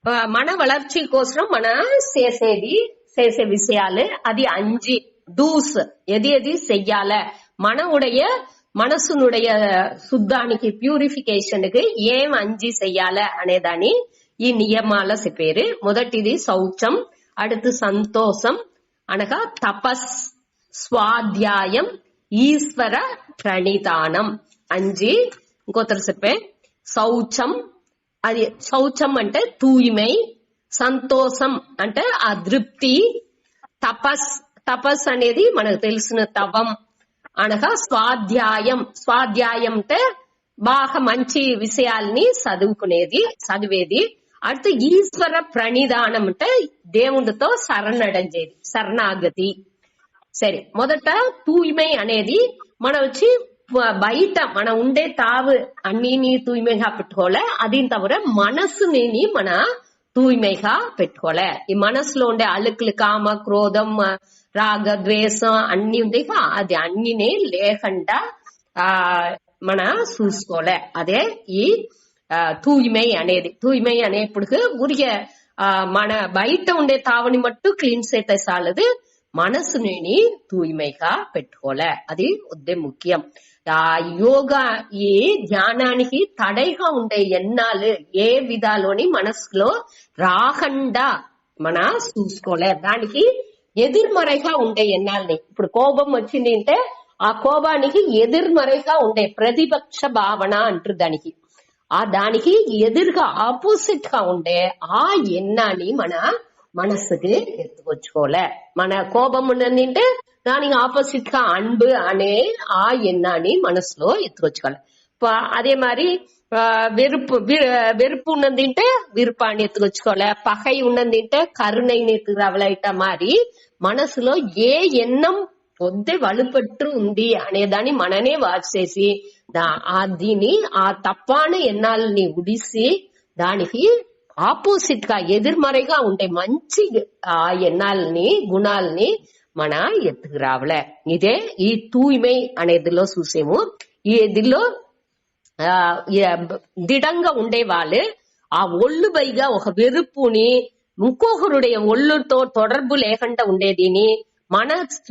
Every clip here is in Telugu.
మన వளர்ச்சி కోసం మన చేసే విషయాలు అది 5 డూస్ ఎది చెయ్యాల మనసునుடைய శుద్ధానికి ప్యూరిఫికేషన్ కి ఏం 5 చెయ్యాల అనేదాని ఈ నియమాల చెప్పారు. మొదటిది శౌచం, அடுத்து సంతోషం అనగా తపస్, స్వాధ్యాయం, ఈశ్వర ప్రణిధానం 5. ఇంకోతరు చెప్పే శౌచం, అది శౌచం అంటే తూయిమై, సంతోషం అంటే ఆ తృప్తి, తపస్ అనేది మనకు తెలిసిన తవం అనగా స్వాధ్యాయం అంటే బాగా మంచి విషయాల్ని చదివేది. அடுத்து ఈశ్వర ప్రణిధానం అంటే దేవుడితో శరణాగతి. సరే, మొదట తూయిమై అనేది మన వచ్చి బయట మన ఉండే తావు అన్నిని తూய்மைగా పెట్టుకోలే, అది తవిர మనసుని మన తూய்மைగా పెట్టుకోలే. ఈ మనసులో ఉండే అழுకులు కామ క్రోధం రాగ ద్వేషం అన్ని ఉండేగా అది అన్నినే లేకుండా మన చూసుకోలే. అదే ఈ తూய்மை అనేప్పుడు ఉరిగే మన బయట ఉండే తావని మట్టు క్లీన్ చేస్తే చాలదు, మనసుని తూய்மைగా పెట్టుకోలే. అది ఉద్దే ముఖ్యం. యోగా ఈ ధ్యానానికి తడైగా ఉండే ఎన్నాళ్ళు ఏ విధాలోని మనసులో రాకుండా మన చూసుకోలే. దానికి ఎదుర్మறைగా ఉండే ఎన్నాళ్ళని, ఇప్పుడు కోపం వచ్చింది అంటే ఆ కోపానికి ఎదుర్మறைగా ఉండే ప్రతిపక్ష భావన అంటారు దానికి ఎదురుగా ఆపోజిట్ గా ఉండే ఆ ఎన్నాన్ని మన మనసుకి ఎత్తుకొచ్చుకోలే. మన కోపం ఉన్నదంటే దానికి ఆపోజిట్ గా అன்பு అనే ఆ ఎన్నాన్ని మనసులో ఎత్తుకొచ్చుకోవాలి. அதே மாதிரி வெறுப்பு ఉన్నదంటే విరుపాన్ని ఎత్తుకొచ్చుకోవాలి. పகை ఉన్నదంటే కరుణైని ఎత్తుకురావలైట మారి మనసులో ఏ ఎన్నం పొద్దే వలుపట్టు ఉంది అనేదాన్ని మననే వాచేసి దీని ఆ తప్పాన ఎన్నాళ్ళని ఉడిసి దానికి ఆపోజిట్ గా ఎదుర్మறைగా ఉండే మంచి ఆ ఎన్నాళ్ళని గుణాలని మన ఎత్తుకు రావలే. ఇదే ఈ తూய்மை అనేదిలో చూసేము. ఈ ఇదిలో దిడంగా ఉండే వాళ్ళు ఆ ఒళ్ళు పైగా ఒక వెరుపుని ఇంకొకరుடைய ఒళ్ళుతో తొడర్బు లేకుండా ఉండేదిని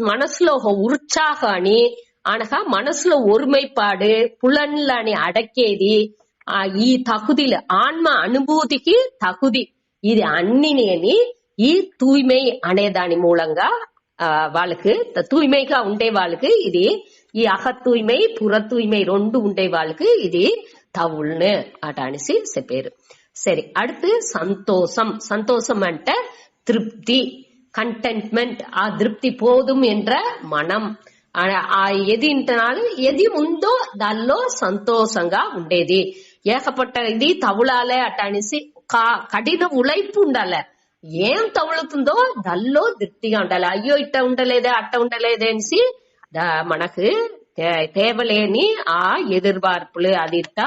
మనసులో ఒక ఉత్సాహాన్ని అనగా మనసులో ఒరుమైపాడు పులన్లని అడక్కేది ఈ తగుదిలు ఆత్మ అనుభూతికి తగుది ఇది అన్నినేని ఈ తూய்மை అనే దాని మూలంగా వాళ్ళకి తూய்மைగా ఉండే వాళ్ళకి ఇది ఈ అహ తూய்மை పుర తూய்மை రెండు ఉండే వాళ్ళకి ఇది తవుల్ని అట అనేసి చెప్పారు. సరే, அடுத்து సంతోషం అంటే తృప్తి, కంటెంట్మెంట్, ఆ తృప్తి పోదుం என்ற మనం ఎది ఉందో దానిలో సంతోషంగా ఉండేది. ఏకపట్ట ఇది తవులాలే అట అనేసి కఠిన ఉழைப்பு ఉండాలి. ఏం తవులుతుందో దానిలో తృప్తిగా ఉండాలి. అయ్యో ఇట్ట ఉండలేదే అట్ట ఉండలేదే అనేసి మనకు தேவலேனி ఆ ఎదుర్பார்పులు అదింత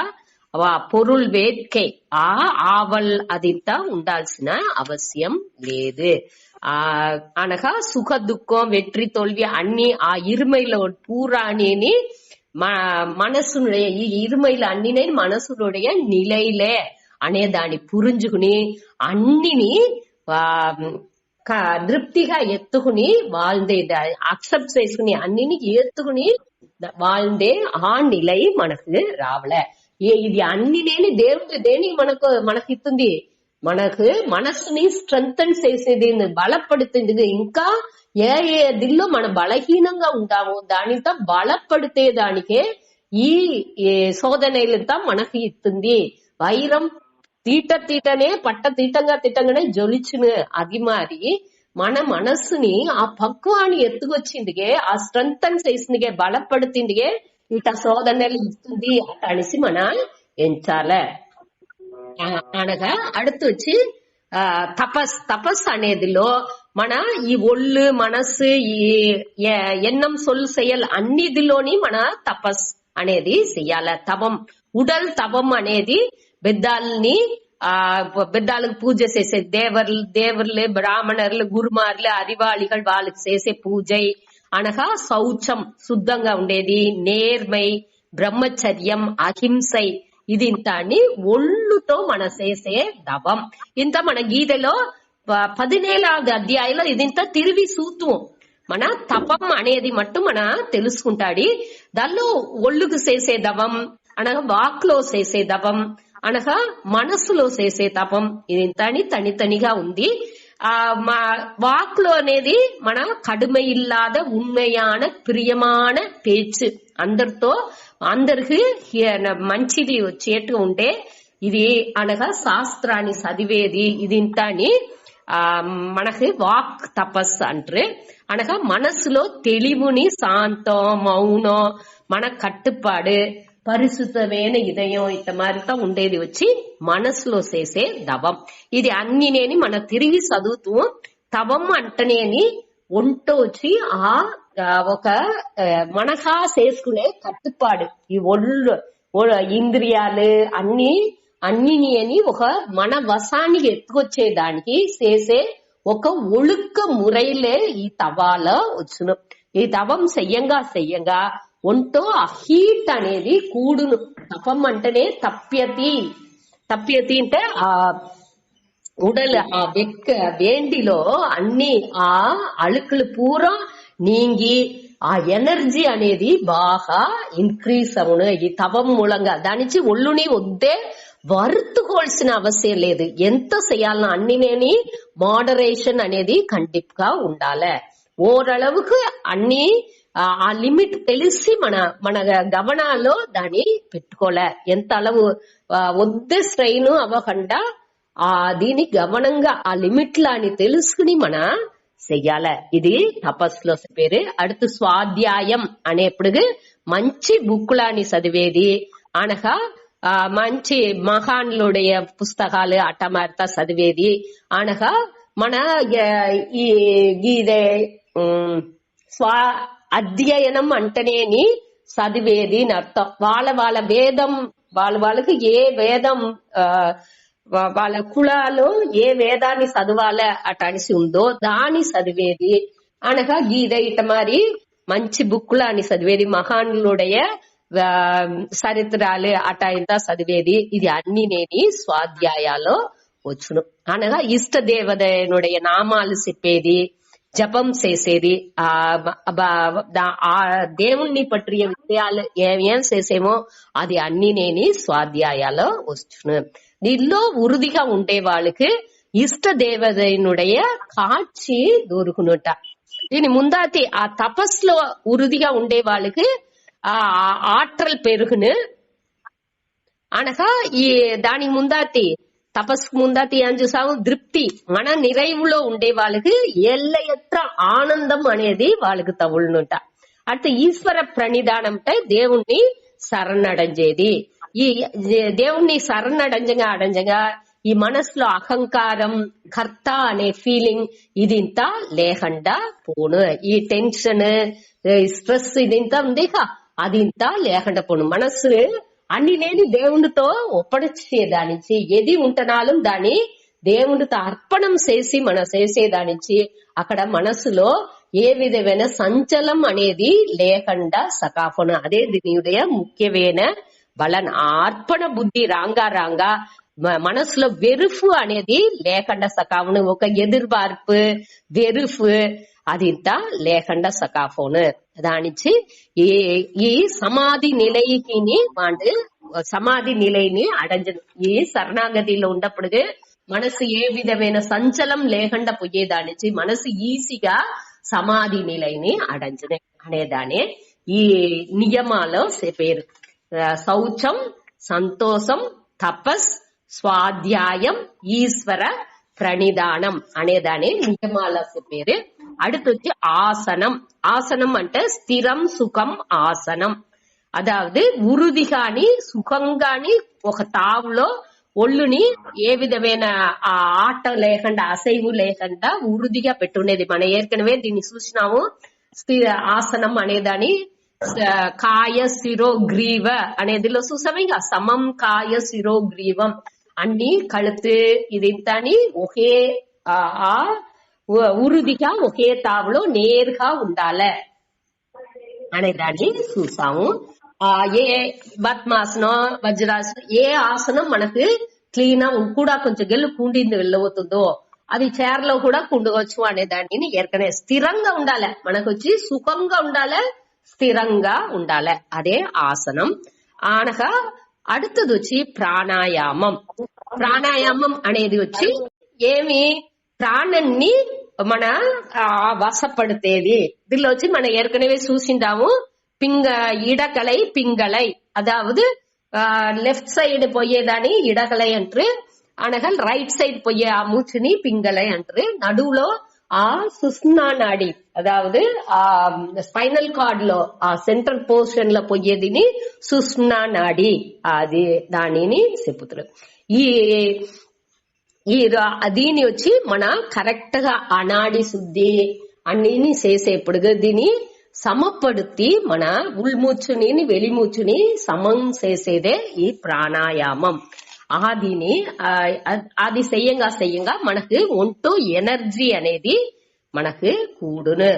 పొరుల్ వేట్కై ఆ ఆవల్ అదింత ఉండాల్సిన అవసరం లేదు. అనగా సుఖ దుఃఖం వెట్రి తోల్వి అన్ని ఆ ఇరుమైలో పూరాణిని మనసునుடைய ఈ ఇరుమైలు అన్నినే మనసునుடைய నిలైలే అనే దాన్ని పురించుకుని అన్నిని తృప్తిగా ఎత్తుకుని వాళ్ళదే అక్సెప్ట్ చేసుకుని అన్నిని ఎత్తుకుని వాళ్ళదే ఆ నిలై మనకు రావలే. ఇది అన్ని లేని దేవుడు దేనికి మనకు ఇస్తుంది, మనకు మనసుని స్ట్రెంగ్తన్ చేసేది, బలపడుతుంది. ఇంకా ఏ దిల్లో మనం బలహీనంగా ఉంటాము దానితో బలపడితే దానికే ఈ శోధనలంతా మనకు ఇస్తుంది. వైరం తీటనే తీటంగానే జ్వలిచును అది మారి మన మనస్సుని ఆ పక్వాన్ని ఎత్తుకొచ్చిందిగే ఆ స్ట్రెంగ్తన్ చేసిందిగే బలపడుతుందిగే ఇట శోధనలు ఇస్తుంది అట అనేసి మన ఎంచాలే. అనగా அடுத்து వచ్చి తపస్ అనేదిలో మన ఈ ఒళ్ళు మనస్సు ఈ ఎన్నం సొల్ செயல் అన్నిదిలోని మన తపస్ అనేది చెయ్యాల. తపం ఉడల్ తపం అనేది పెద్దాళ్ళకి పూజ చేసే దేవర్లు బ్రాహ్మణర్లు గురుమార్లు అరివాళిகள் వాళ్ళకి చేసే పూజ అనగా శౌచం శుద్ధంగా ఉండేది, నేర్మై, బ్రహ్మచర్యం, అహింసై ఇది ఇంత అని ఒళ్ళుతో మన చేసే దవం. ఇంత మన గీతలో 17వ అధ్యాయంలో ఇదింత తిరిగి సూత్వం. మన తపం అనేది మట్టు మన తెలుసుకుంటాడు. దానిలో ఒళ్ళుకు చేసే దవం అనగా వాక్లో చేసే దవం అనగా మనస్సులో చేసే తపం ఇదింత అని తనితనిగా ఉంది. வாக்குல అనేది మన కడుமை இல்லாத உண்மையான பிரியமான பேச்சு అందరికి మంచిది వచ్చేట్టు ఉంటే ఇది అనగా శాస్త్రాన్ని చదివేది ఇది ఇంత అని మనకి వాక్ తపస్సు అంటారు. అనగా మనసులో తెలివుని శాంతం మౌనం మన కట్టుపాడు పరిశుద్ధమైన ఇదయం ఇత మారితో ఉండేది వచ్చి మనసులో చేసే దవం. ఇది అన్ని నేని మన తిరిగి చదువుతూ తవం అంటనేని ఒంట వచ్చి ఒక మనసా చేసుకునే కట్టుపాడు ఈ ఒళ్ళు ఇంద్రియాలు అన్ని అని ఒక మన వశానికి ఎత్తుకొచ్చేదానికి చేసే ఒక ఒழுக்க మురైలే ఈ తవాలో వచ్చును. ఈ తవం చెయ్యంగా ఒంటో ఆ హీట్ అనేది కూడును. తపం అంటేనే తప్యతి అంటే ఆ ఉడల్ ఆ వేండిలో అన్ని ఆ అழுకులు పూరా నీంగి ఆ ఎనర్జీ అనేది బాగా ఇంక్రీజ్ అవును ఈ తపం మూలంగా. దానిచి ఒళ్ళుని వద్దే వరుతుకోవాల్సిన అవసరం లేదు. ఎంత చేయాలన్నా అన్నినేని మోడరేషన్ అనేది కండిప్గా ఉండాలి. ఓరளவுக்கு అన్ని ఆ లిమిట్ తెలిసి మన గమనాల్లో దాన్ని పెట్టుకోలే. ఎంత అలవు వద్దే స్ట్రెయిన్ అవ్వకుండా దీని గమనంగా ఆ లిమిట్లా అని తెలుసుకుని మన చెయ్యాల. ఇది తపస్సులో పేరు. அடுத்து స్వాధ్యాయం అనేప్పుడు మంచి బుక్కులని చదివేది అనగా మంచి మహాన్లుடைய పుస్తకాలు అట్టమార్తా చదివేది అనగా మన ఇదే అధ్యయనం అంటేనేని చదివేది అని అర్థం. వాళ్ళ వేదం వాళ్ళకి ఏ వేదం వాళ్ళ కులాలో ఏ వేదాన్ని చదవాలే అటనిసి ఉందో దాన్ని చదివేది అనగా గీదే ఇట మరి మంచి బుక్కులని చదివేది మహాన్లుடைய చరిత్రాలు అట ఇంత చదివేది. ఇది అన్ని నేని స్వాధ్యాయాలో వచ్చును. అనగా ఇష్ట దేవతనుடைய నామాలు చెప్పేది జపం చేసేది దేవుణ్ణి పట్టియ విషయాలు ఏం చేసేమో అది అన్ని నేని స్వాధ్యాయాలో వచ్చును. దీనిలో ఉరుదిగా ఉండే వాళ్ళకి ఇష్ట దేవతనుடைய కాచి దొరుకునుట. దీని ముందాతి ఆ తపస్సులో ఉరుదిగా ఉండే వాళ్ళకి ఆ ఆట్రల్ పెరుగును అనగా ఈ దానికి ముందాతి తపస్సుకు ముందాతి ఏం చూసాము తృప్తి మన నిరైవులో ఉండే వాళ్ళకి ఎల్లయత్ర ఆనందం అనేది వాళ్ళకి తగులునుంట. అట్లా ఈశ్వర ప్రణిధానంపై దేవుణ్ణి శరణడంజేది. ఈ దేవుణ్ణి శరణడంజంగా ఈ మనసులో అహంకారం కర్త అనే ఫీలింగ్ ఇదింత లేకుండా పోను. ఈ టెన్షన్ స్ట్రెస్ ఇదింత ఉందిగా అదింత లేకుండా పోను. మనసు అన్ని లేని దేవునితో ఒప్పడిచేదానించి ఏది ఉంటనాலும் దాన్ని దేవునితో అర్పణం చేసి మన చేసేదానించి అక్కడ మనసులో ఏ విధమైన సంచలం అనేది లేకుండా సకాఫను. అదే దీనియుடைய ముఖ్యమైన బలన్. అర్పణ బుద్ధి రాంగా మనసులో వెరుపు అనేది లేకుండా సకాఫను. ఒక ఎదుర్బార్పు వెరుపు అది ఇంత లేకుండా సకాఫోను. దానిచ్చి ఈ సమాధి నిలయిని వాడు సమాధి నిలయని అడంజను. ఈ శరణాగతిలో ఉన్నప్పుడు మనసు ఏ విధమైన సంచలం లేకుండా పోయేదానిచ్చి మనసు ఈజీగా సమాధి నిలయని అడంజనే అనేదానే ఈ నియమాలో పేరు. శౌచం సంతోషం తపస్ స్వాధ్యాయం ఈశ్వర ప్రణిధానం అనేదానే నియమాల పేరు. அடுத்து ஆசனம் అంటే స్థిరం సుఖం ఆసనం. అదావదు ఉరుదిగాని సుఖంగాని ఒక తావులో ఒళ్ళుని ఏ విధమైన ఆ ఆట లేకుండా అసైవు లేకుండా ఉరుదిగా పెట్టునేది. మనం ఏర్కనవే దీన్ని చూసినాము. ఆసనం అనేదాని కాయ శిరో గ్రీవ అనేదిలో చూసాము. ఇంకా సమం కాయ శిరో గ్రీవం అన్ని కழுத்து ఇదింత అని ఒకే ఆ ఉరుదిగా ఒకే తావులో నేరుగా ఉండాలి అనేదాన్ని చూసాము. ఏ పద్మాసనం వజ్రాసనం ఏ ఆసనం మనకు క్లీన్ కూడా కొంచెం గెల్లు కుండింది వెళ్ళవుతుందో అది చైర్లో కూడా కుండవచ్చు అనే దాన్ని ఏర్కనే స్థిరంగా ఉండాలి, మనకు వచ్చి సుఖంగా ఉండాలి, స్థిరంగా ఉండాలి, అదే ఆసనం. అనగా அடுத்தது వచ్చి ప్రాణాయామం. ప్రాణాయామం అనేది వచ్చి ఏమి ప్రాణాన్ని మన వశపడితేది. దీనిలో వచ్చి మనం ఏర్కనవే చూసిండాము இடகலை பிங்களை, அதாவது லெஃப்ட் சைடு பொய்யேதானி இடகலை என்று, ஆனால் ரைட் சைடு பொய்ய மூச்சுனி பிங்களை என்று, நடுவுல சுஷ்மா நாடி அதாவது స్పైనల్ కార్డ్ లో సెంట్రల్ పోర్షన్ లో పోయేదిని సుష్మా నాడి, అది దానిని చెప్పుతారు. దీని వచ్చి మన కరెక్ట్ గా అనాడి శుద్ధి అన్ని చేసేప్పుడు దీన్ని సమపడుతి మన ఉల్మూచుని వెలిమూచుని సమం చేసేదే ఈ ప్రాణాయామం. అది చెయ్యంగా మనకు ఒంటో ఎనర్జీ అనేది మనకు కూడును,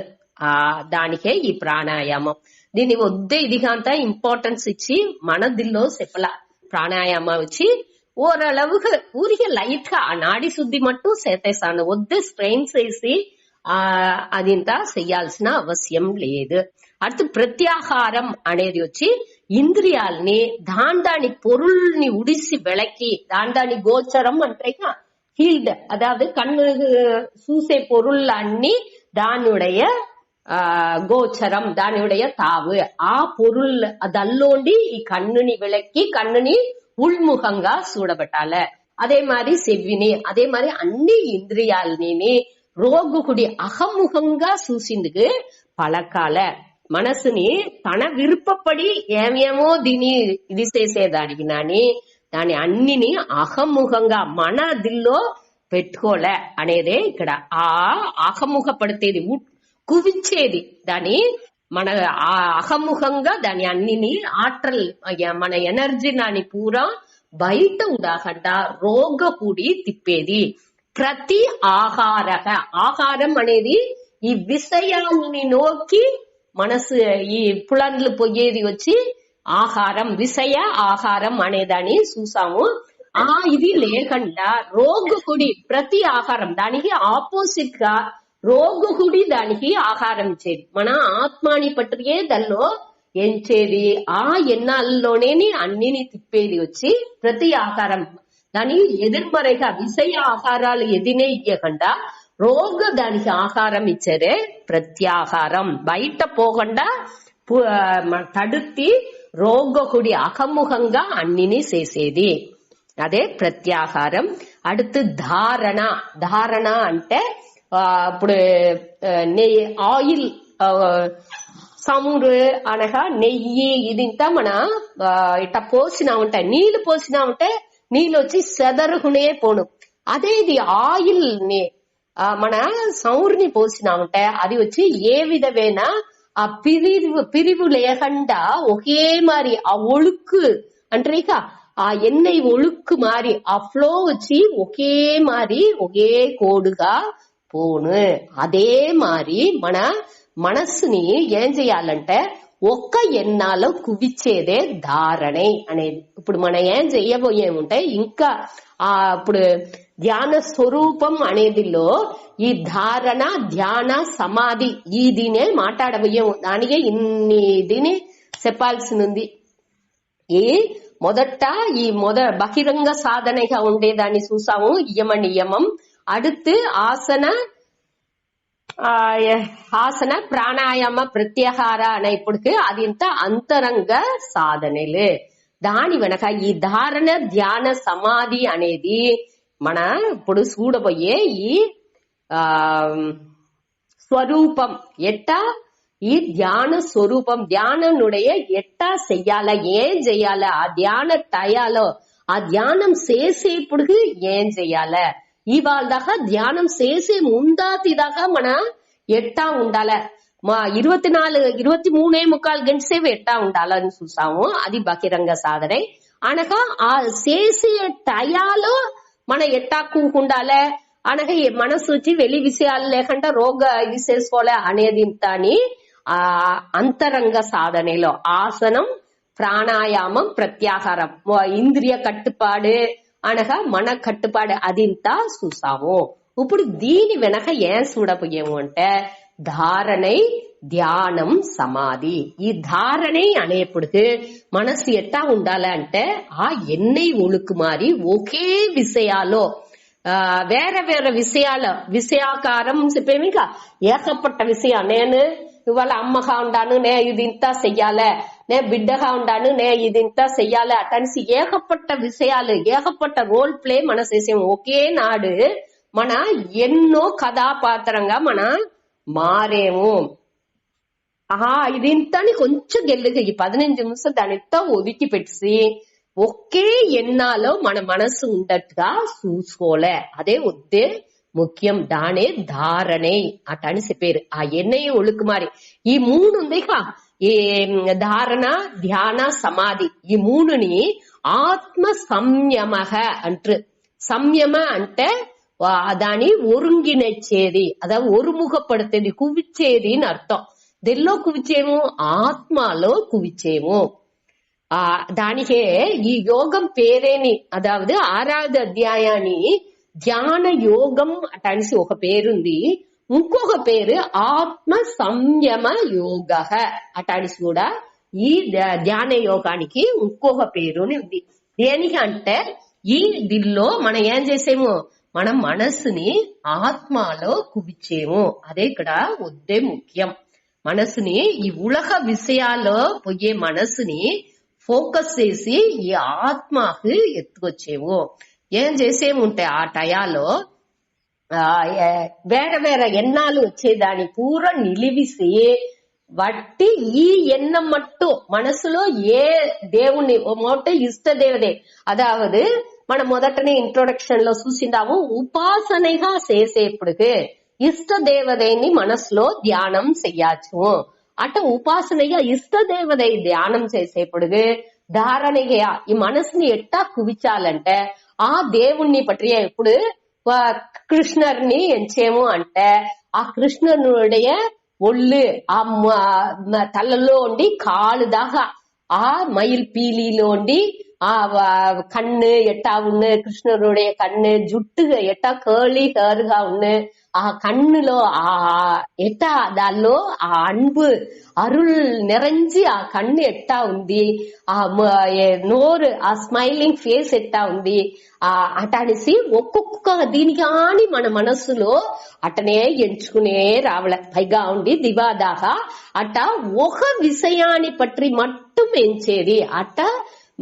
దానికే ఈ ప్రాణాయామం. దీన్ని వద్దే ఇదిగంతా ఇంపార్టెన్స్ ఇచ్చి మన దిల్లో చెప్పల. ప్రాణాయామం వచ్చి ఓరளவுக்கு ఊరికే లైట్ గా నాడి శుద్ధి మట్టు చేసేసాను, వద్దే స్ట్రెయిన్ చేసి అదింతా చెయ్యాల్సిన అవసరం లేదు. அடுத்து ప్రత్యాహారం అనేది వచ్చి ఇంద్రియాల్ని దాని పొరుల్ని ఉడిసి విளக்கி దాని గోచరం అంటే హీల్డ్, అதாவது కన్ను చూసే పొరుల్ అన్ని దానిuடைய గోచరం, దానిuடைய తావు, ఆ పొరుల్ అదల్లోండి ఈ కన్నుని విளக்கி కన్నుని ఉల్ముఖంగా చూడబట్టాలి. అదే మరి చెవిని, అదే మరి అన్ని ఇంద్రియాలని రోగుకుడి అహముఖంగా చూసిందుకు పలకాల. మనసుని తన విరుపపడి ఏమేమో దీని ఇది చేసేదానికి నాని దాని అన్నిని అహముఖంగా మన దిల్లో పెట్టుకోలే అనేదే ఇక్కడ. అహముఖ పడితేది కువించేది దాని మన అహముఖంగా దాని అన్నిని ఆట్రల్ మన ఎనర్జీ నాని పూరా బయట ఉండకుండా రోగ కూడి తిప్పేది. ప్రతి ఆహారం అనేది ఈ విషయాన్ని నోకి మనసు ఈ పులండ్లు పొయ్యేది వచ్చి ఆహారం, విషయ ఆహారం అనేదాన్ని చూసాము. ఇది లేకుండా రోగుకుడి ప్రతి ఆహారం దానికి ఆపోజిట్ గా రోగుకుడి దానికి ఆహారం ఇచ్చేది. మన ఆత్మాని పట్టియే దానిలో ఎంచేది ఎన్నాళ్ళలోనే అన్నిని తిప్పేది వచ్చి ప్రతి ఆహారం. దాని ఎదుర్మறைగా విషయ ఆహారాలు ఎదినే ఇయ్యకుండా రోగ దానికి ఆహారం ఇచ్చేదే ప్రత్యాహారం. బయట పోకుండా తడుతి రోగకుడి అహముఖంగా అన్నిని చేసేది అదే ప్రత్యాహారం. அடுத்து ధారణ అంటే ఇప్పుడు ఆయిల్ సమురు అనగా నెయ్యి ఇదింతా మన ఇట్లా పోసినా ఉంటాయి, నీళ్లు పోసినా ఉంటే నీళ్ళు వచ్చి సెదరుగునే పోను. అదే ఇది ఆయిల్ ని మన సౌర్ని పోసినా ఉంటే అది వచ్చి ఏ విధమైన ఆ పిరివు లేకుండా ఒకే మారి ఆ ఒழுக்கு అంటే ఆ ఎన్నెయ్యి ఒழுக்கு మారి ఆ ఫ్లో వచ్చి ఒకే మారి ఒకే కోడుగా పోను. అదే మారి మన మనస్సుని ఏం చెయ్యాలంటే ఒక్క ఎన్నాలో కువిచ్చేదే ధారణే అనేది. ఇప్పుడు మనం ఏం చెయ్యబోయేముంటే ఇంకా ఇప్పుడు ధ్యాన స్వరూపం అనేదిలో ఈ ధారణ ధ్యాన సమాధి ఈ దీనే మాట్లాడబోయేము. దానికే ఇన్ని దీని చెప్పాల్సినుంది. మొదట బహిరంగ సాధనగా ఉండేదాన్ని చూసాము, యమ నియమం. அடுத்து ఆసన ప్రాణాయామ ప్రత్యాహార అనే ఇప్పటికి అది ఇంత అంతరంగ సాధనలు. దాని వెనక ఈ ధారణ ధ్యాన సమాధి అనేది మన ఇప్పుడు చూడబోయే ఈ స్వరూపం ఎట్టా ఈ ధ్యాన స్వరూపం ధ్యాననుடைய ఎట్టా చెయ్యాల ఏం చెయ్యాల ఆ ధ్యాన టయాలో ఆ ధ్యానం చేసేప్పుడు ఏం చెయ్యాల ఇవాళ దాకా ధ్యానం చేసే ముందాతి దాకా మన ఎట్టా ఉండాల 23.25 గంటల సేపు ఎట్టా ఉండాలని చూసాము. అది బహిరంగ సాధనే. అనగా ఆ చేసే టయాలో మన ఎట్టా కూకుండాలే అనగా మనసు వచ్చి వెలి విషయాలు లేకుండా రోగ ఇది చేసుకోలే అనేది అని అంతరంగ సాధనలో ఆసనం ప్రాణాయామం ప్రత్యాహారం ఇంద్రియ కట్టుపాడు అనగా మన కట్టుపాడు అదింతా చూసాము. ఇప్పుడు దీని వెనక ఏం చూడపోయాము అంటే ధారణై ధ్యానం సమాధి. ఈ ధారణை అనేప్పటికి మనసు ఎట్టా ఉండాలి అంటే ఆ ఎన్నై ఒழுக்கு మారి ఒకే విషయాలో వేరే వేరే విషయాకారం చెప్పేమిక ఏకపట్ట విషయం. నేను ఇవాళ అమ్మగా ఉండాను, నే ఇది ఇంత చెయ్యాలే, నే బిడ్డగా ఉండాను, నే ఇది ఇంత చెయ్యాలి అటనిసి ఏకపట్ట విషయాలు ఏకపట్ట రోల్ ప్లే మన చేసాము. ఒకే నాడు మన ఎన్నో కథాపాత్రంగా మన మారేము. ఇది ఇంతని కొంచెం గెల్లుగా ఈ 15 నిమిషాలు దానితో ఒదికి పెట్టి ఒకే ఎన్నాలో మన మనసు ఉండట్టుగా చూసుకోలే. అదే వద్దే ముఖ్యం. దానే ధారణை అటని చెప్పారు. ఆ ఎన్నయ్య ఒழுக்கு మారి ఈ 3 ఉంది ఈ ధారణ ధ్యాన సమాధి ఈ 3ని ఆత్మ సంయమః అంటారు. సంయమ అంటే దాని ఒరుంగినచ్చేది, అదా ఒరుముఖపడుతుంది, కువిచ్చేది అని అర్థం. దెల్లో కువిచేము, ఆత్మలో కువిచేము. దానికే ఈ యోగం పేరేని అదావదు 6వ అధ్యాయాన్ని ధ్యాన యోగం అటనిసి ఒక పేరుంది. ఇంకొక పేరు ఆత్మ సంయమ యోగ అటనిసి కూడా ఈ ధ్యాన యోగానికి ఇంకొక పేరుని ఉంది. దేనికి అంటే ఈ దీనిలో మనం ఏం చేసేము, మన మనసుని ఆత్మలో కువిచేము. అదే ఇక్కడ వద్దే ముఖ్యం. మనసుని ఈ ఉలహ విషయాల్లో పోయే మనసుని ఫోకస్ చేసి ఈ ఆత్మకు ఎత్తుకొచ్చేము. ఏం చేసేముంటే ఆ టయాలో వేరే వేరే ఎన్నాలు వచ్చేదాన్ని పూర నిలివిసి వట్టి ఈ ఎన్నం మట్టు మనసులో ఏ దేవుణ్ణి మొట్ట ఇష్ట దేవదే అదావదు మన మొదటనే ఇంట్రొడక్షన్ లో చూసిందాము. ఉపాసనగా చేసేప్పుడు ఇష్ట దేవதைని మనసులో ధ్యానం చెయ్యచ్చు. అట ఉపాసనగా ఇష్ట దేవதை ధ్యానం చేసేప్పుడు ధారణగా ఈ మనసుని ఎట్టా కువిచాలంటే ఆ దేవుణ్ణి పట్టియ ఇప్పుడు కృష్ణర్ని ఎంచేము అంటే ఆ కృష్ణనుடைய ఒళ్ళు ఆ తలలో ఉండి కాలు దాకా ఆ மயில் பீலியில ఉండి ఆ కన్ను ఎట్టా ఉన్ను, కృష్ణనుடைய కన్ను జుట్టు ఎట్టా కేళి హేరుగా ఉన్ను, ఆ కన్నులో ఆ ఎట్టా దానిలో ఆ అన్బు అరుள் నిరంజి ఆ కన్ను ఎట్టా ఉంది, ఆ నోరు ఆ స్మైలింగ్ ఫేస్ ఎట్టా ఉంది అటనిసి ఒక్కొక్క దీని కాని మన మనస్సులో అటనే ఎంచుకునే రావలే. పైగా ఉండి దివాదాగా అట ఒక విషయాన్ని పట్టి మట్టుం ఎంచేది. అట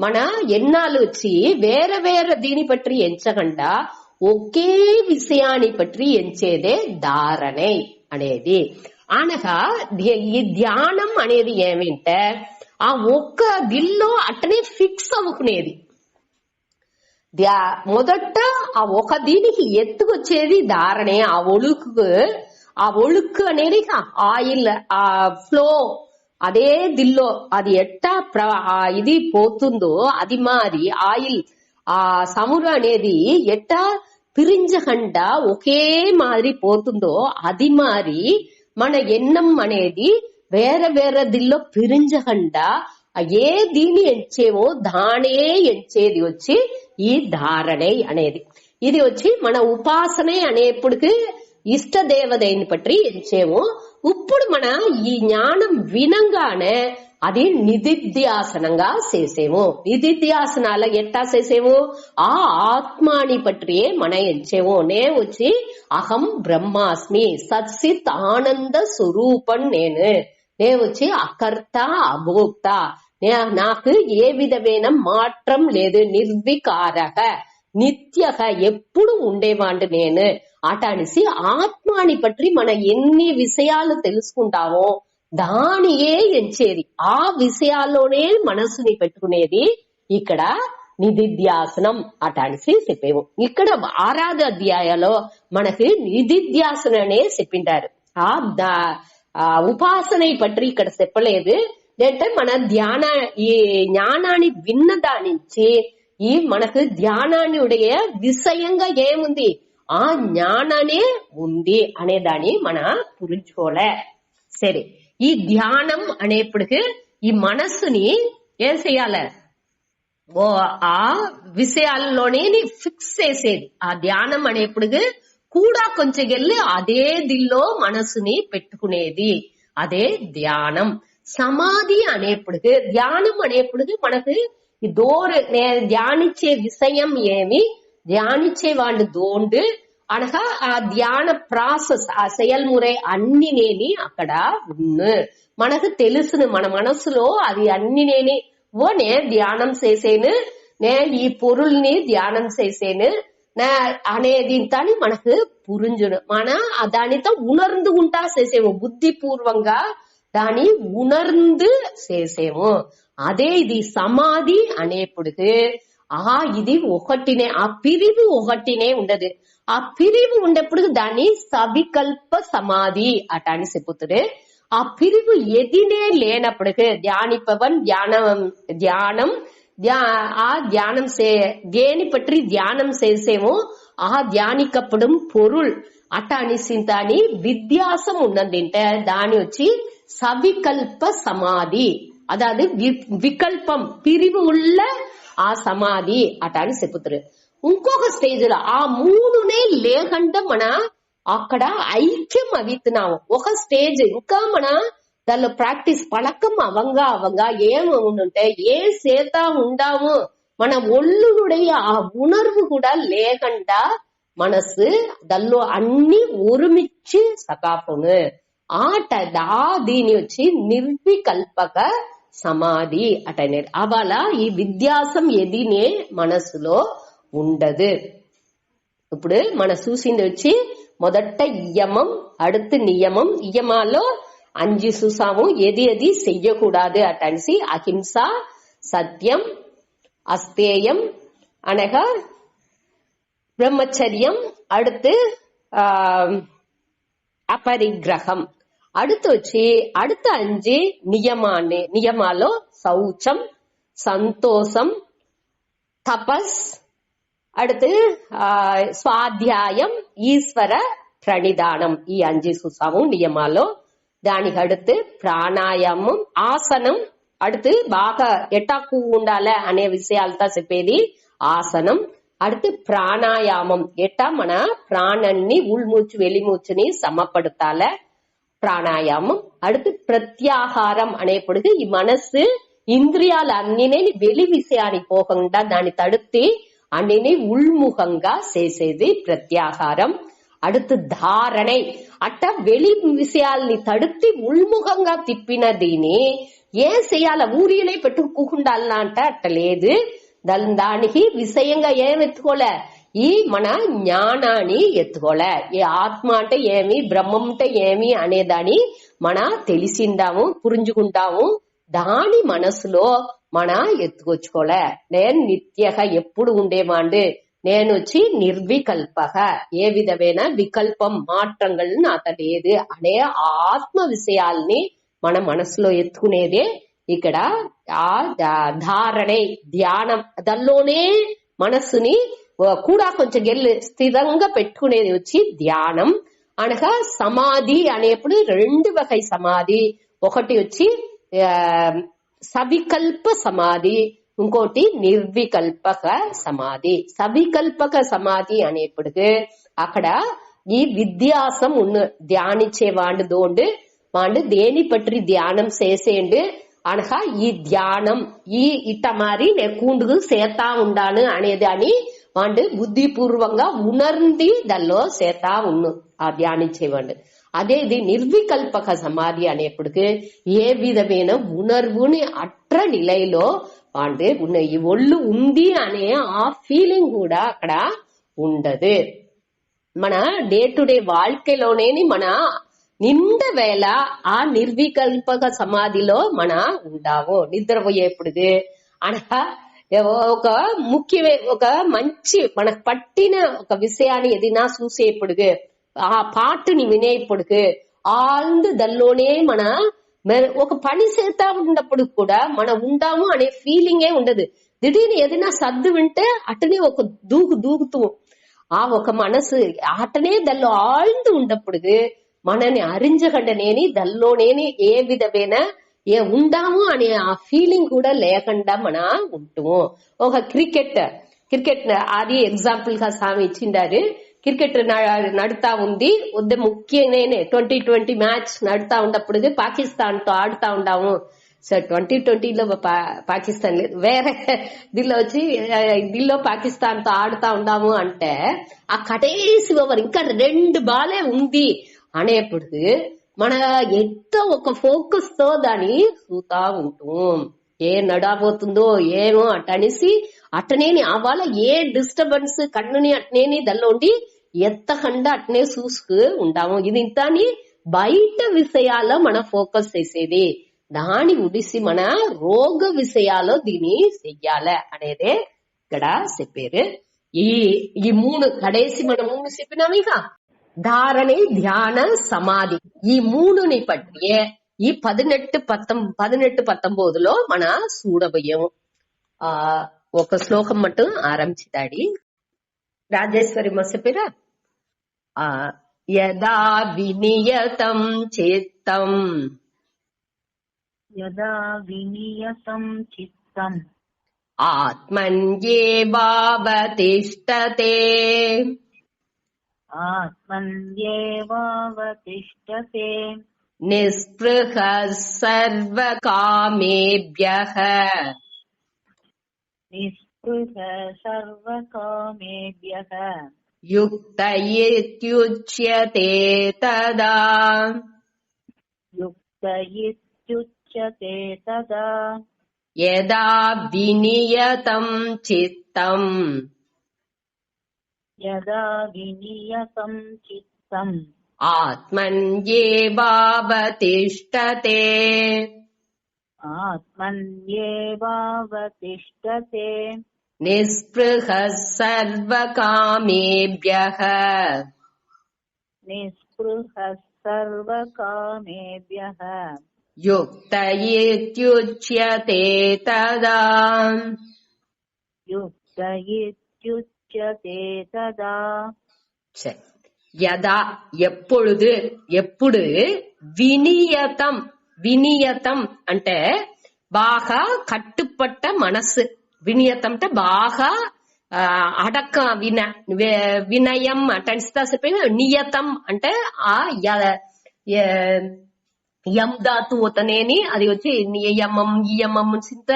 మన ఎన్నాళ్ళు వచ్చి వేరే వేరే దీని పట్టి ఎంచకుండా ఒకే విషయాన్ని పట్టి ఎంచేదే ధారణై అనేది. అనగా ఈ ధ్యానం అనేది ఏమంటే ఆ ఒక్క దిల్లో అట్టనే ఫిక్స్ అవ్వుకునేది. మొదట ఆ ఒక దీనికి ఎత్తుకొచ్చేది ధారణే. ఆ ఒழுக்கு అనేది ఆయిల్ ఆ ఫ్లో అదే దిల్లో అది ఎట్టా ఇది పోతుందో అది మారి ఆయిల్ ఆ సముద్రం అనేది ఎట్టా పిరించకుండా ఒకే మాదిరి పోతుందో అది మారి మన ఎన్నం అనేది వేరే వేరే దిల్లో పిరించకుండా ఏ దీన్ని ఎంచేమో దానే ఎంచేది వచ్చి ఈ ధారణై అనేది. ఇది వచ్చి మన ఉపాసనే అనేప్పటికి ఇష్ట దేవதைని పట్టి ఎంచేమో. ఇప్పుడు మన ఈ జ్ఞానం వినంగానే అది నిధిధ్యాసనంగా చేసేము. నిధిధ్యాసనాల ఎట్టా చేసేము, ఆ ఆత్మాని పట్టియే మన ఎంచేము. నే వచ్చి అహం బ్రహ్మాస్మి సత్సిత్ ఆనంద స్వరూపం నే వచ్చి అకర్త అభోక్త, నాకు ఏ విధమైన మాత్రం లేదు, నిర్వికారక నిత్యక ఎప్పుడు ఉండేవాండు నేను అటనిసి ఆత్మాని పట్టి మన ఎన్ని విషయాలు తెలుసుకుంటామో దానియే ఎంచేది. ఆ విషయాల్లోనే మనసుని పెట్టుకునేది ఇక్కడ నిధిధ్యాసనం అటనిసి చెప్పేము. ఇక్కడ 6వ అధ్యాయంలో మనకి నిధిధ్యాసననే చెప్పింటారు. ఆ ఉపాసన పట్టి ఇక్కడ చెప్పలేదు. అంటే మన ఈ జ్ఞానాన్ని విన్న దానించి ఈ మనకు ధ్యానాన్ని ఉடைய విషయంగా ఏముంది, ఆ జ్ఞాననే ఉంది అనే దాన్ని మన పురించుకోలే. సరే, ఈ ధ్యానం అనేప్పటికి ఈ మనస్సుని ఏం చెయ్యాలి? ఓ ఆ విషయాల్లోనే ఫిక్స్ చేసేది. ఆ ధ్యానం అనేప్పుడు కూడా కొంచెం వెళ్ళి అదే దిల్లో మనసుని పెట్టుకునేది, అదే ధ్యానం. సమాధి అనేప్పుడు, ధ్యానం అనేప్పుడు మనకు ధ్యానించే విషయం ఏమి, ధ్యానించే వాళ్ళు దోండు అనగా ఆ ధ్యాన ప్రాసెస్, ఆ செயல்முறை అన్ని నేని అక్కడ ఉన్ను మనకు తెలుసును. మన మనసులో అది అన్ని నేని నే ధ్యానం చేసేను, నే ఈ పొరుల్ని ధ్యానం చేసేను అనేది తాని మనకు పురింజును. మన దానితో ఉణర్ந்து ఉంటా చేసేము, బుద్ధిపూర్వంగా దాని ఉణర్ந்து చేసేము. అదే ఇది సమాధి అనేప్పుడు ఇది ఒకటినే, ఆ పిరివు ఒకటినే ఉండదు. ఆ పిరివు ఉండేప్పుడు దాన్ని సవికల్ప సమాధి అట అని చెప్పుతుంది. ఆ పిరివు ఎదినే లేనప్పటికీ தியானிப்பவன் தியானம் ఆ ధ్యానం దేని పற்றி ధ్యానం చేసేమో ఆ ధ్యానిக்கப்படும் பொருள் అట అనిసింతాని విధ్యాసం ఉన్నదంటే దాని వచ్చి సవికల్ప సమాధి. అదాది వికల్పం, పిరివు ఉள்ள ఆ సమాధి అట అని చెప్పుతారు. ఇంకొక స్టేజ్ లో ఆ మూడునే లేకుండా మన అక్కడ ఐక్యం అవుతున్నాము. ఒక స్టేజ్ ఇంకా మన దానిలో ప్రాక్టీస్ పழக்கம் అవంగా ఏముంటే ఏ చేతా ఉండాము మన ఒళ్ళునుடைய ఆ ఉణర్వు కూడా లేకుండా మనసు దానిలో అన్ని ఉరిమిచ్చి సకాపును దీని వచ్చి నిర్వికల్పక సమాధి అటనేది. అవాల ఈ విధ్యాసం ఎదినే మనసులో ఉండదు. ఇప్పుడు మన చూసింది వచ్చి మొదట యమం, அடுத்து నియమం. నియమాలో 5 చూసాము. ఏది చెయ్యకూడదు అటనిసి అహింస, సత్యం, అస్తేయం అనగా బ్రహ్మచర్యం, அடுத்து అపరిగ్రహం. அடுத்து వచ్చి அடுத்த 5 నియమాలో శౌచం, సంతోషం, తపస్, அடுத்து స్వాధ్యాయం, ఈశ్వర ప్రణిధానం. ఈ 5 చూసాము నియమాలో. దానికి அடுத்து ప్రాణాయామం, ఆసనం. அடுத்து బాగా ఎటాకు ఉండాలి అనే విషయాలతో చెప్పేది ఆసనం. அடுத்து ప్రాణాయామం, ఎట్టా మన ప్రాణాన్ని ఉள்మూச்சு வெளிమూచుని సమపడతాల ప్రాణాయామం. அடுத்து ప్రత్యాహారం అనేప్పుడు ఈ మనసు ఇంద్రియాలు అన్నినే వెలి విషయానికి పోకుండా దాన్ని తడుతి అన్నిని ఉள்ముఖంగా చేసేది ప్రత్యాహారం. அடுத்து ధారణை, అట్ట వెలి విషయాల్ని తడుతి ఉள்ముఖంగా తిప్పిన దీని ఏం చెయ్యాల, ఊరినే పెట్టుకుండాలన్నా అంటే అట్ట లేదు. దానికి విషయంగా ఏం ఎత్తుకోలే, ఈ మన జ్ఞానాన్ని ఎత్తుకోలే. ఈ ఆత్మ అంటే ఏమి, బ్రహ్మం అంటే ఏమి అనేదాన్ని మన తెలిసిందాము, పురించుకుంటాము. దాని మనసులో మన ఎత్తుకొచ్చుకోలే. నేను నిత్యగా ఎప్పుడు ఉండేవాండు, నేను వచ్చి నిర్వికల్పక, ఏ విధమైన వికల్పం మాற்றங்கள் నాత లేదు అనే ఆత్మ విషయాల్ని మన మనసులో ఎత్తుకునేదే ఇక్కడ ఆ ధారణే, ధ్యానం. దానిలోనే మనస్సుని కూడా కొంచెం స్థిరంగా పెట్టుకునేది వచ్చి ధ్యానం అనగా సమాధి అనేప్పుడు 2 వగై సమాధి. ఒకటి వచ్చి సవికల్ప సమాధి, ఇంకోటి నిర్వికల్పక సమాధి. సవికల్పక సమాధి అనేప్పుడు అక్కడ ఈ విధ్యాసం ఉన్న ధ్యానించే వాండు దేని పற்றி ధ్యానం చేసేండు అనగా ఈ ధ్యానం ఇట్ట మారి నెక్కుండు చేతా ఉండాను అనేదాన్ని వాడు బుద్ధిపూర్వంగా ఉణర్ంది దానిలో చేతా ఉన్ను ఆ ధ్యానించేవాడు. అదే ఇది నిర్వికల్పక సమాధి అనేప్పుడు ఏ విధమైన ఉణర్వుని అట్ర నిలయలో వాడు ఉన్న ఈ ఒళ్ళు ఉంది అనే ఆ ఫీలింగ్ కూడా అక్కడ ఉండదు. మన డే టు డే வாழ்க்கைలోనే మన నిండ వేళ ఆ నిర్వికల్పక సమాధిలో మన ఉండావు. నిద్రపోయేప్పుడు అనగా ఒక ఒక మంచి మనకు పట్టిన ఒక విషయాన్ని ఏదైనా చూసేప్పుడు ఆ పాటని వినేప్పుడు ఆల్దు దల్లోనే మన ఒక పని చేస్తా ఉన్నప్పుడు కూడా మనం ఉండాము అనే ఫీలింగే ఉండదు. దిడీని ఏదైనా సర్దు వింటే అటనే ఒక దూకుతూ ఆ ఒక మనసు అటనే దల్లో ఆழ்ந்து ఉన్నప్పుడు మనని అరించగండనేని దల్లోనేని ఏ విధమైన ఉండాము అనే ఆ ఫీలింగ్ కూడా లేకుండా మన ఉంటాము. ఒక క్రికెట్ అది ఎగ్జాంపుల్ గా స్వామి ఇచ్చిండారు. క్రికెట్ నడుతా ఉంది, ముఖ్యమైన 2020 మ్యాచ్ నడుతా ఉన్నప్పుడు పాకిస్తాన్ తో ఆడుతా ఉండాము. సో 2020లో పాకిస్తాన్ లేదు, వేరే దీనిలో పాకిస్తాన్ తో ఆడుతా ఉండాము అంటే ఆ కటేసి ఓవర్ ఇంకా 2 బాలే ఉంది అనేప్పుడు మన ఎంతో ఒక ఫోకస్ తో దాన్ని చూతా ఉంటాం. ఏ నడబోతుందో ఏమో అటనేసి అట్టనేని అవాళ ఏ డిస్టర్బెన్స్ కన్నుని అట్నేని దానిలో ఉండి ఎత్తకుండా అట్నే చూసుకు ఉంటాము. ఇది ఇంతని బయట విషయాల్లో మన ఫోకస్ చేసేది, దాని ఉడిసి మన రోగ విషయాల్లో దీన్ని చెయ్యాలి అనేదే ఇక్కడ చెప్పారు. ఈ 3 కడేసి మనం 3 చెప్పినాము. ఇక ధారణి, ధ్యాన, సమాధి ఈ 3ని పట్టి ఈ 18-19లో మన చూడబోయాము. ఒక శ్లోకం మట్టు ఆరంభించాడి రాజేశ్వరి చెప్పారా. యదా వినియతం చిత్తం ఆత్మన్యేవావతిష్టతే నిస్పృహః సర్వకామేభ్యః యుక్త ఇత్యుచ్యతే తదా. యదా వినియతం చిత్తం ఆత్మన్యేవావతిష్టతే నిస్పృహః సర్వకామేభ్యః యుక్త ఇత్యుచ్యతే తదా. యదా ఎప్పుడు వినియతం అంటే బాగా కట్టుపట్ట మనసు. వినియతం అంటే బాగా అడక్క వినయం అంటే నియతం అంటే ఆ యం ధాతు అవుతనేని అది వచ్చి నియమం ఇయమం చింత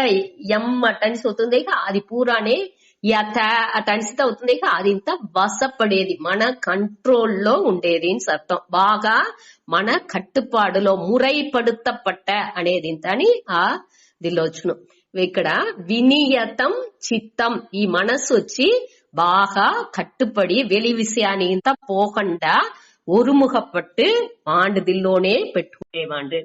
యం అటన్స్ అవుతుంది. అది పూరానే యథ అటన్సిత అవుతుంది. అది ఇంత వసపడేది, మన కంట్రోల్లో ఉండేది అని అర్థం. బాగా మన కట్టుపాడులో మురైపడుతపట్ట అనేది ఇంత అని ఆ దీనిలో వచ్చును. ఇక్కడ వినియతం చిత్తం ఈ మనసు వచ్చి బాగా కట్టుపడి వెలి విషయాన్ని ఇంత పోకుండా ஒருமுகப்பட்டு ஆண்டு தில்லோனே பெற்றுவாண்டு.